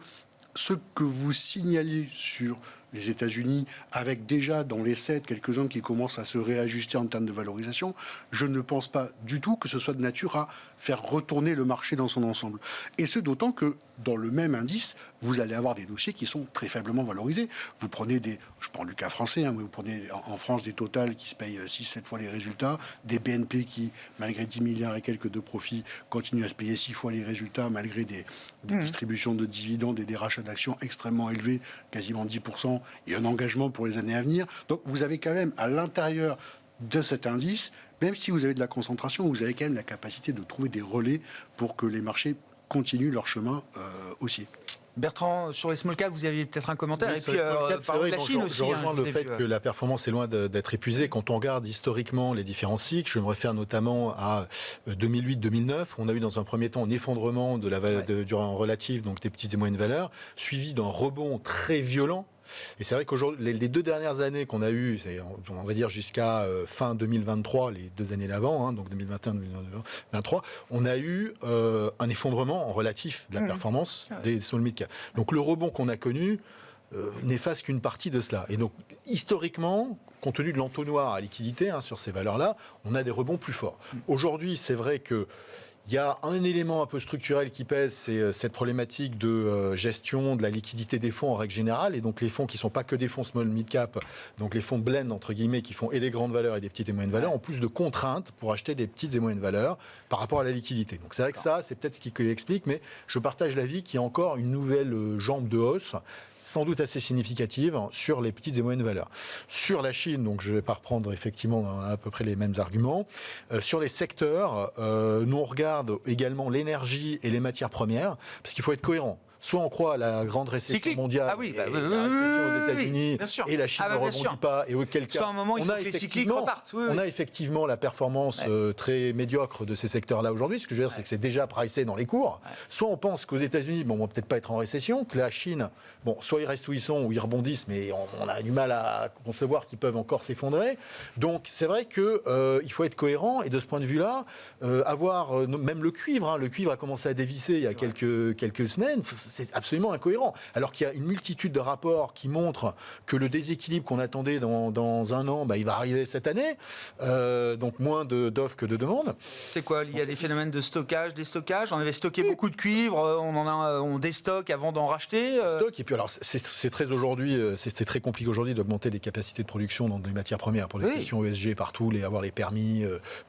ce que vous signalez sur les États-Unis, avec déjà dans les 7 quelques-uns qui commencent à se réajuster en termes de valorisation, je ne pense pas du tout que ce soit de nature à faire retourner le marché dans son ensemble. Et ce d'autant que dans le même indice, vous allez avoir des dossiers qui sont très faiblement valorisés. Vous prenez je prends du cas français, mais vous prenez en France des Total qui se payent 6-7 fois les résultats, des BNP qui, malgré 10 milliards et quelques de profits, continuent à se payer 6 fois les résultats, malgré des distributions de dividendes et des rachats d'actions extrêmement élevés, quasiment 10%, et un engagement pour les années à venir. Donc vous avez quand même à l'intérieur de cet indice, même si vous avez de la concentration, vous avez quand même la capacité de trouver des relais pour que les marchés continuent leur chemin haussier. Bertrand, sur les small caps, vous aviez peut-être un commentaire. Oui, et sur puis, les small caps, par c'est vrai, la Chine je aussi. rejoins le fait que la performance est loin d'être épuisée. Quand on regarde historiquement les différents cycles, je me réfère notamment à 2008-2009. On a eu dans un premier temps un effondrement de la durant relative, donc des petites et moyennes valeurs, suivi d'un rebond très violent. Et c'est vrai qu'aujourd'hui, les 2 dernières années qu'on a eues, on va dire jusqu'à fin 2023, les 2 années d'avant, donc 2021-2023, on a eu un effondrement en relatif de la performance des small mid cap. Donc le rebond qu'on a connu n'efface qu'une partie de cela. Et donc historiquement, compte tenu de l'entonnoir à liquidité sur ces valeurs-là, on a des rebonds plus forts. Aujourd'hui, c'est vrai que il y a un élément un peu structurel qui pèse, c'est cette problématique de gestion de la liquidité des fonds en règle générale. Et donc les fonds qui ne sont pas que des fonds small mid-cap, donc les fonds blend entre guillemets, qui font et des grandes valeurs et des petites et moyennes valeurs, ont plus de contraintes pour acheter des petites et moyennes valeurs par rapport à la liquidité. Donc c'est vrai que ça, c'est peut-être ce qui explique, mais je partage l'avis qu'il y a encore une nouvelle jambe de hausse, sans doute assez significative, sur les petites et moyennes valeurs. Sur la Chine, donc je ne vais pas reprendre effectivement à peu près les mêmes arguments. Sur les secteurs, nous on regarde également l'énergie et les matières premières, parce qu'il faut être cohérent. Soit on croit à la grande récession mondiale, et la récession aux États-Unis, et la Chine ne rebondit pas, et auquel cas, soit à un moment, il faut que les cycliques repartent. On a effectivement la performance très médiocre de ces secteurs-là aujourd'hui. Ce que je veux dire, c'est que c'est déjà pricé dans les cours. Soit on pense qu'aux États-Unis, on ne va peut-être pas être en récession, que la Chine, soit ils restent où ils sont, ou ils rebondissent, mais on a du mal à concevoir qu'ils peuvent encore s'effondrer. Donc c'est vrai qu'il faut être cohérent, et de ce point de vue-là, avoir même le cuivre a commencé à dévisser il y a quelques semaines. C'est absolument incohérent. Alors qu'il y a une multitude de rapports qui montrent que le déséquilibre qu'on attendait dans un an, il va arriver cette année. Donc moins d'offres que de demandes. C'est quoi? Il y a des phénomènes de stockage, déstockage. On avait stocké beaucoup de cuivre, on déstocke avant d'en racheter. Et puis alors c'est très compliqué aujourd'hui d'augmenter les capacités de production dans des matières premières pour les questions ESG partout, avoir les permis.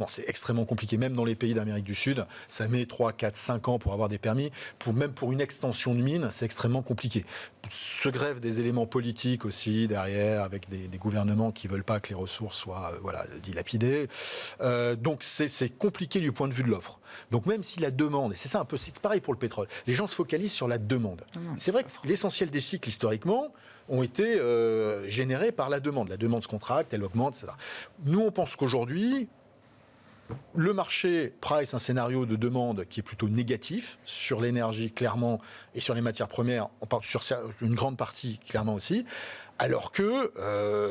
C'est extrêmement compliqué. Même dans les pays d'Amérique du Sud, ça met 3, 4, 5 ans pour avoir des permis. Même pour une extension de mine, c'est extrêmement compliqué. Se grève des éléments politiques aussi derrière, avec des gouvernements qui ne veulent pas que les ressources soient dilapidées. Donc c'est compliqué du point de vue de l'offre. Donc même si la demande, et c'est ça un peu, c'est pareil pour le pétrole, les gens se focalisent sur la demande. C'est vrai que l'essentiel des cycles historiquement ont été générés par la demande. La demande se contracte, elle augmente, etc. Nous, on pense qu'aujourd'hui, le marché price un scénario de demande qui est plutôt négatif sur l'énergie clairement et sur les matières premières, on parle sur une grande partie clairement aussi. Alors que,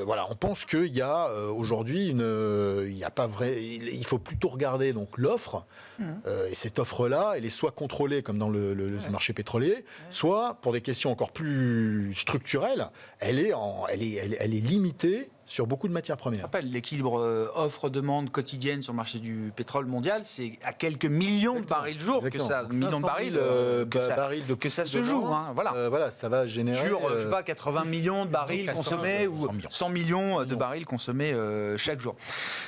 on pense qu'il y a aujourd'hui il faut plutôt regarder donc l'offre, et cette offre-là, elle est soit contrôlée comme dans le marché pétrolier, soit pour des questions encore plus structurelles, elle est limitée sur beaucoup de matières premières. Je rappelle, l'équilibre offre-demande quotidienne sur le marché du pétrole mondial, c'est à quelques millions de barils jour que ça, millions de barils, que ça se joue. Ça va générer sur 80 millions de barils consommés ou 100 millions de barils consommés chaque jour.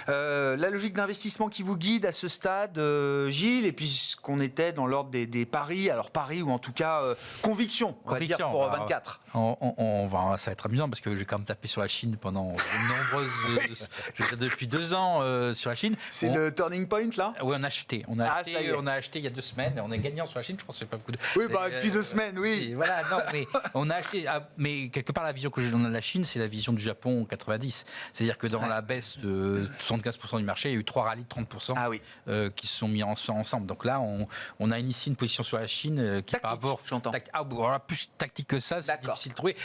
La logique d'investissement qui vous guide à ce stade, Gilles, et puis ce qu'on était dans l'ordre des paris, alors paris ou en tout cas conviction, on va dire pour 24. Ça va être amusant parce que j'ai quand même tapé sur la Chine pendant depuis 2 ans sur la Chine. C'est le turning point là? Oui, on a acheté il y a 2 semaines. On est gagnant sur la Chine, je pense que c'est pas beaucoup de... Oui, depuis 2 semaines, oui. Voilà, non, mais on a acheté. Mais quelque part, la vision que j'ai dans la Chine, c'est la vision du Japon en 90. C'est-à-dire que dans la baisse de 75% du marché, il y a eu 3 rallyes de 30% qui se sont mis ensemble. Donc là, on a ici une position sur la Chine qui tactique, par rapport... j'entends. Plus tactique que ça, c'est difficile de trouver.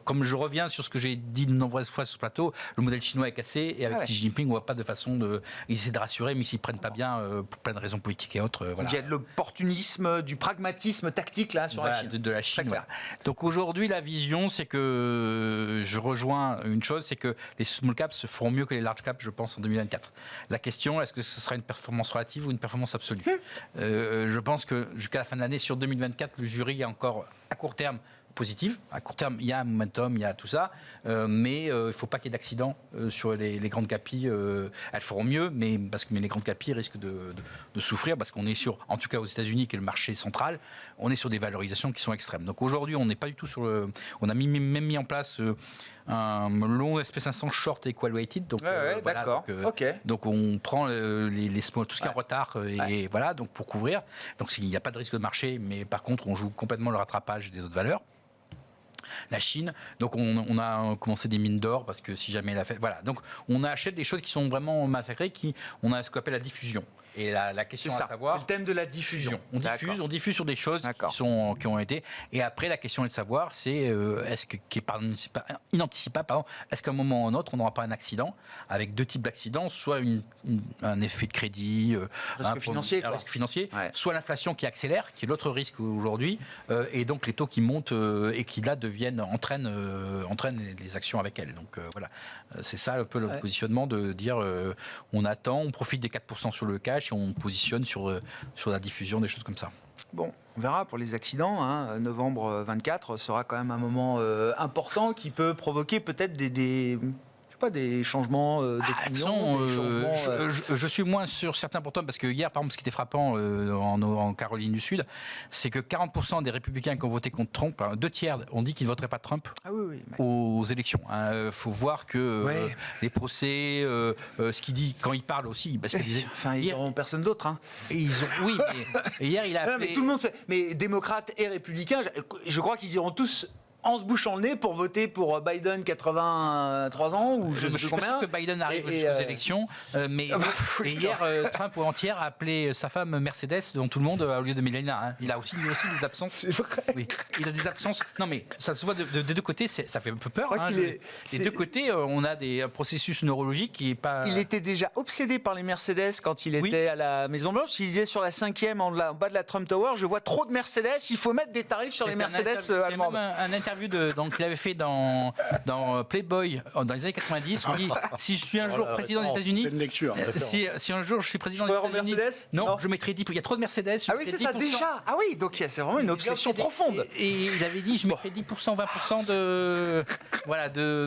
Comme je reviens sur ce que j'ai dit de nombreuses fois sur ce plateau, le modèle chinois est cassé et avec Xi Jinping, on ne voit pas de façon de... Ils essaient de rassurer, mais ils s'y prennent pas bien pour plein de raisons politiques et autres. Donc il y a de l'opportunisme, du pragmatisme tactique là sur la Chine. De la Chine. Voilà. Donc aujourd'hui, la vision, c'est que je rejoins une chose, c'est que les small caps se feront mieux que les large caps, je pense, en 2024. La question, est-ce que ce sera une performance relative ou une performance absolue? Je pense que jusqu'à la fin de l'année, sur 2024, le jury a encore à court terme positive. À court terme, il y a un momentum, il y a tout ça, mais il ne faut pas qu'il y ait d'accidents sur les grandes capis. Elles feront mieux, mais les grandes capis risquent de souffrir parce qu'on est sur, en tout cas aux États-Unis, qui est le marché central, on est sur des valorisations qui sont extrêmes. Donc aujourd'hui, on n'est pas du tout sur le. On a même mis en place un long SP500 short equal weighted. Donc, d'accord. Donc on prend les small, tout ce qui est en retard et voilà, donc pour couvrir. Donc il n'y a pas de risque de marché, mais par contre, on joue complètement le rattrapage des autres valeurs. La Chine, donc on a commencé des mines d'or parce que si jamais la fait, voilà, donc on achète des choses qui sont vraiment massacrées, on a ce qu'on appelle la diffusion. Et la question à savoir, c'est le thème de la diffusion. On diffuse sur des choses qui ont été. Et après, la question est de savoir, c'est est-ce que qui est inanticipable, pardon, est-ce qu'à un moment ou à un autre, on n'aura pas un accident avec deux types d'accidents, soit un effet de crédit, risque financier, soit l'inflation qui accélère, qui est l'autre risque aujourd'hui, et donc les taux qui montent et qui là entraînent les actions avec elles. Donc voilà, c'est ça un peu notre positionnement de dire on attend, on profite des 4% sur le cash. Et on positionne sur la diffusion, des choses comme ça. Bon, on verra pour les accidents. Novembre 24 sera quand même un moment important qui peut provoquer peut-être des changements d'opinion. Je suis moins sur certains pourtant parce que hier, par exemple, ce qui était frappant en Caroline du Sud, c'est que 40% des républicains qui ont voté contre Trump, 2/3 ont dit qu'ils ne voteraient pas Trump aux élections. Il faut voir que les procès, ce qu'il dit quand il parle aussi, parce qu'il disait, ils n'auront personne d'autre. Et hier il a appelé... mais tout le monde sait. Mais démocrates et républicains, je crois qu'ils iront tous en se bouchant le nez pour voter pour Biden 83 ans ou je sais suis combien. pas sûr que Biden arrive aux élections, mais hier Trump ou entière a appelé sa femme Mercedes devant tout le monde au lieu de Melania. Il a aussi des absences. C'est vrai. Oui, il a des absences. Non mais ça se voit des deux côtés, ça fait un peu peur. Des deux côtés, on a un processus neurologique qui est pas. Il était déjà obsédé par les Mercedes quand il était à la Maison Blanche. Il disait sur la 5e en bas de la Trump Tower, je vois trop de Mercedes. Il faut mettre des tarifs sur les Mercedes allemandes. Donc il avait fait dans Playboy dans les années 90. Il dit, si je suis un jour président des États-Unis, c'est une lecture. si un jour je suis président des États-Unis, non, je mettrai 10%. Il y a trop de Mercedes. Ah oui, c'est ça déjà. Ah oui, donc c'est vraiment une obsession profonde. Et il avait dit, je mettrai 10%, 20% de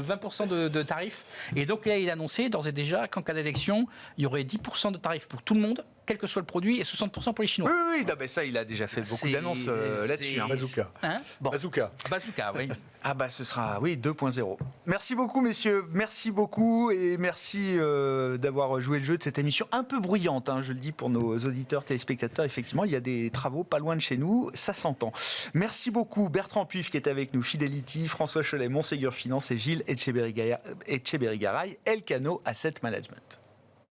20% de tarifs. Et donc là, il a annoncé d'ores et déjà qu'en cas d'élection, il y aurait 10% de tarifs pour tout le monde, quel que soit le produit, et 60% pour les Chinois. Oui, non, mais ça, il a déjà fait beaucoup d'annonces là-dessus. Bazooka. Bazooka, oui. Ah bah ce sera, 2.0. Merci beaucoup, messieurs. Merci beaucoup et merci d'avoir joué le jeu de cette émission un peu bruyante, je le dis pour nos auditeurs, téléspectateurs. Effectivement, il y a des travaux pas loin de chez nous, ça s'entend. Merci beaucoup Bertrand Puif qui est avec nous, Fidelity, François Cholet, Montségur Finance et Gilles Etcheberry-Garay, Elcano Asset Management.